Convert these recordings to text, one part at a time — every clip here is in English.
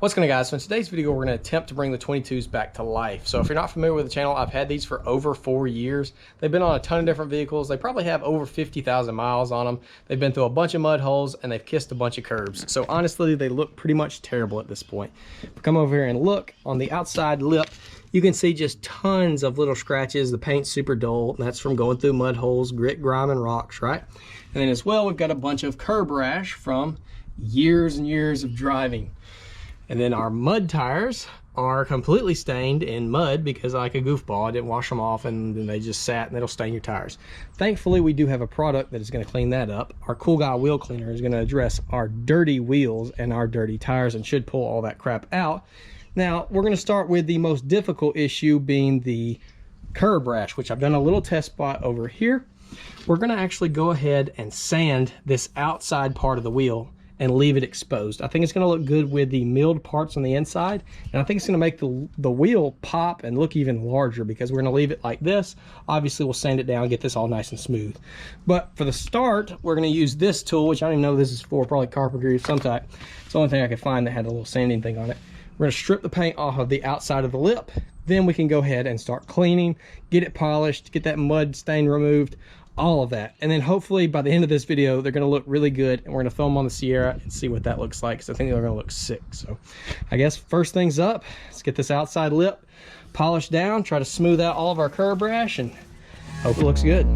What's going on, guys? So in today's video, we're going to attempt to bring the 22s back to life. So if you're not familiar with the channel, I've had these for over 4 years. They've been on a ton of different vehicles. They probably have over 50,000 miles on them. They've been through a bunch of mud holes and they've kissed a bunch of curbs. So honestly, they look pretty much terrible at this point. If we come over here and look on the outside lip, you can see just tons of little scratches. The paint's super dull, and that's from going through mud holes, grit, grime, and rocks, right? And then as well, we've got a bunch of curb rash from years and years of driving. And then our mud tires are completely stained in mud because, like a goofball, I didn't wash them off and then they just sat and it'll stain your tires. Thankfully, we do have a product that is going to clean that up. Our Cool Guy Wheel Cleaner is going to address our dirty wheels and our dirty tires and should pull all that crap out. Now, we're going to start with the most difficult issue being the curb rash, which I've done a little test spot over here. We're going to actually go ahead and sand this outside part of the wheel and leave it exposed. I think it's going to look good with the milled parts on the inside, and I think it's going to make the wheel pop and look even larger because we're going to leave it like this. Obviously, we'll sand it down, get this all nice and smooth. But for the start, we're going to use this tool, which I don't even know this is for, probably carpentry of some type. It's the only thing I could find that had a little sanding thing on it. We're going to strip the paint off of the outside of the lip. Then we can go ahead and start cleaning, get it polished, get that mud stain removed, all of that. And then hopefully by the end of this video, they're going to look really good, and we're going to film on the Sierra and see what that looks like, because I think they're going to look sick. So I guess first things up, let's get this outside lip polished down, try to smooth out all of our curb rash, and hope it looks good.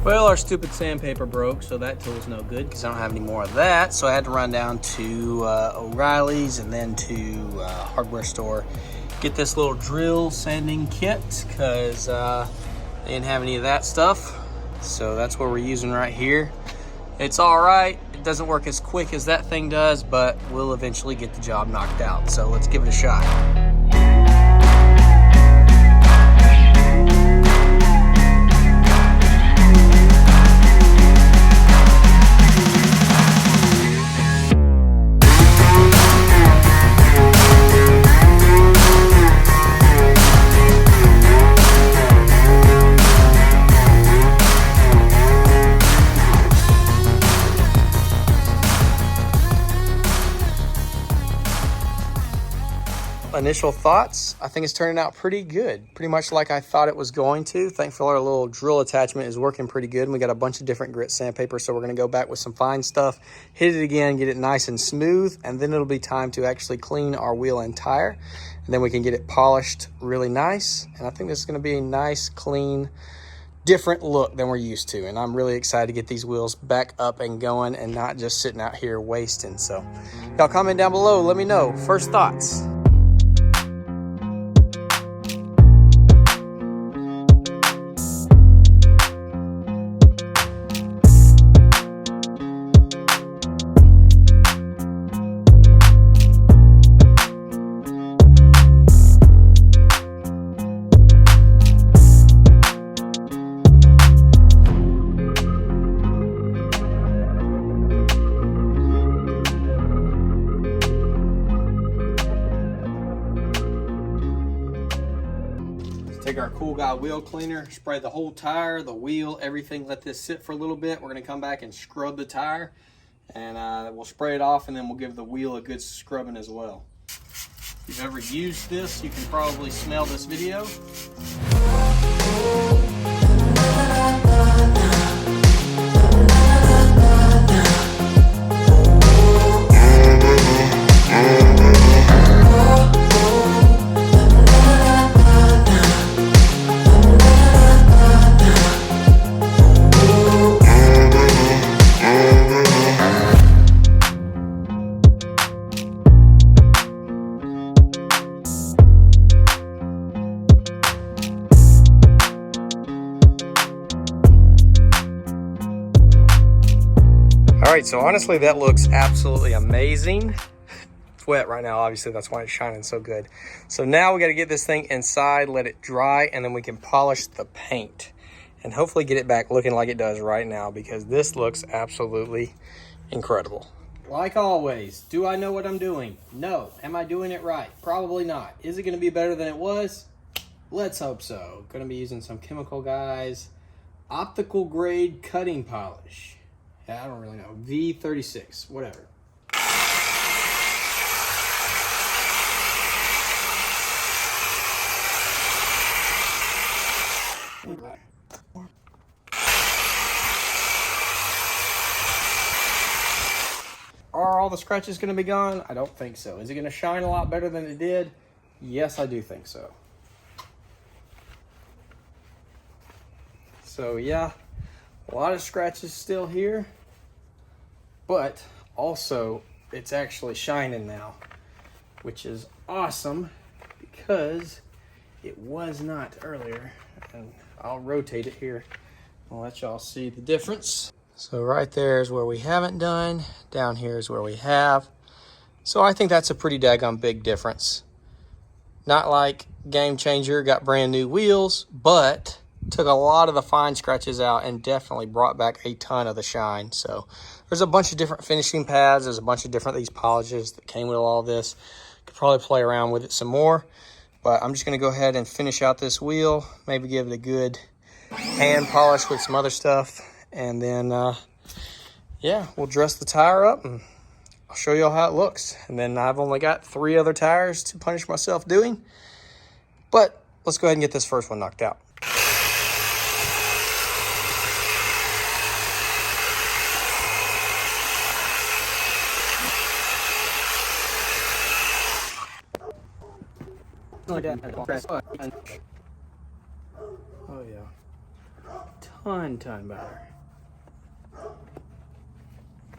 Well, our stupid sandpaper broke, so that tool's no good because I don't have any more of that. So I had to run down to O'Reilly's and then to hardware store, get this little drill sanding kit because they didn't have any of that stuff. So that's what we're using right here. It's all right. It doesn't work as quick as that thing does, but we'll eventually get the job knocked out. So let's give it a shot. Initial thoughts, I think it's turning out pretty good, pretty much like I thought it was going to. Thankfully, our little drill attachment is working pretty good, and we got a bunch of different grit sandpaper, so we're going to go back with some fine stuff, hit it again, get it nice and smooth, and then it'll be time to actually clean our wheel and tire, and then we can get it polished really nice. And I think this is going to be a nice, clean, different look than we're used to, and I'm really excited to get these wheels back up and going and not just sitting out here wasting. So y'all comment down below, let me know first thoughts. Take our Cool Guy Wheel Cleaner, spray the whole tire, the wheel, everything, let this sit for a little bit. We're going to come back and scrub the tire, and we'll spray it off, and then we'll give the wheel a good scrubbing as well. If you've ever used this, you can probably smell this video. right, so honestly, that looks absolutely amazing. It's wet right now, obviously, that's why it's shining so good. So now we got to get this thing inside, let it dry, and then we can polish the paint and hopefully get it back looking like it does right now, because this looks absolutely incredible. Like always, do I know what I'm doing? No. Am I doing it right? Probably not. Is it going to be better than it was? Let's hope so. Going to be using some Chemical Guys optical grade cutting polish. Yeah, I don't really know. V36, whatever. Are all the scratches going to be gone? I don't think so. Is it going to shine a lot better than it did? Yes, I do think so. So yeah, a lot of scratches still here, but also it's actually shining now, which is awesome because it was not earlier. And I'll rotate it here. I'll let y'all see the difference. So right there is where we haven't done. Down here is where we have. So I think that's a pretty daggone big difference. Not like Game Changer got brand new wheels, but took a lot of the fine scratches out and definitely brought back a ton of the shine. So there's a bunch of different finishing pads. There's a bunch of different these polishes that came with all this. Could probably play around with it some more, but I'm just going to go ahead and finish out this wheel. Maybe give it a good hand polish with some other stuff. And then, yeah, we'll dress the tire up and I'll show you all how it looks. And then I've only got 3 other tires to punish myself doing. But let's go ahead and get this first one knocked out. Oh yeah, ton better.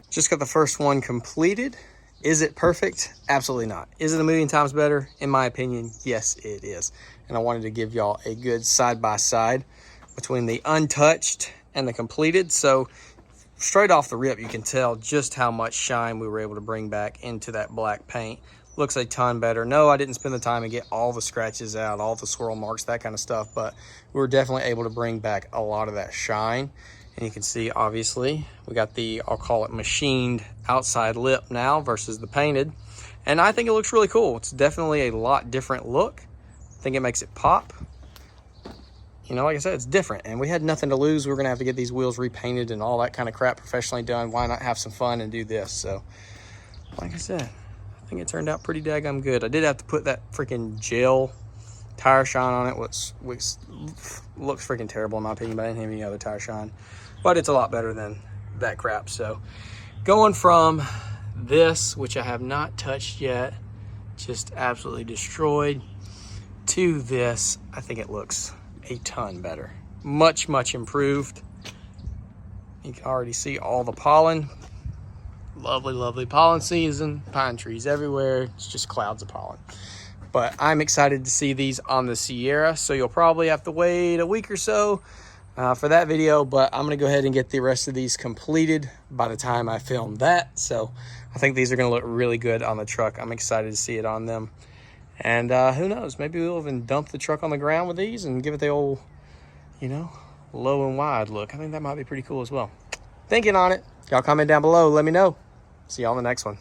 Just got the first one completed. Is it perfect? Absolutely not. Is it a million times better? In my opinion, yes, it is. And I wanted to give y'all a good side-by-side between the untouched and the completed. So straight off the rip, you can tell just how much shine we were able to bring back into that black paint. Looks a ton better. No, I didn't spend the time to get all the scratches out, all the swirl marks, that kind of stuff, but we were definitely able to bring back a lot of that shine. And you can see, obviously, we got the, I'll call it machined outside lip now versus the painted. And I think it looks really cool. It's definitely a lot different look. I think it makes it pop. You know, like I said, it's different. And we had nothing to lose. We were going to have to get these wheels repainted and all that kind of crap professionally done. Why not have some fun and do this? So, like I said, I think it turned out pretty daggum good. I did have to put that freaking gel tire shine on it, which looks freaking terrible in my opinion, but I didn't have any other tire shine. But it's a lot better than that crap. So going from this, which I have not touched yet, just absolutely destroyed, to this, I think it looks a ton better. Much improved. You can already see all the pollen. Lovely pollen season. Pine trees everywhere. It's just clouds of pollen. But I'm excited to see these on the Sierra, so you'll probably have to wait a week or so for that video, but I'm gonna go ahead and get the rest of these completed by the time I film that. So I think these are gonna look really good on the truck. I'm excited to see it on them. And who knows, maybe we'll even dump the truck on the ground with these and give it the old, you know, low and wide look. I think that might be pretty cool as well. Thinking on it. Y'all comment down below, let me know. See y'all in the next one.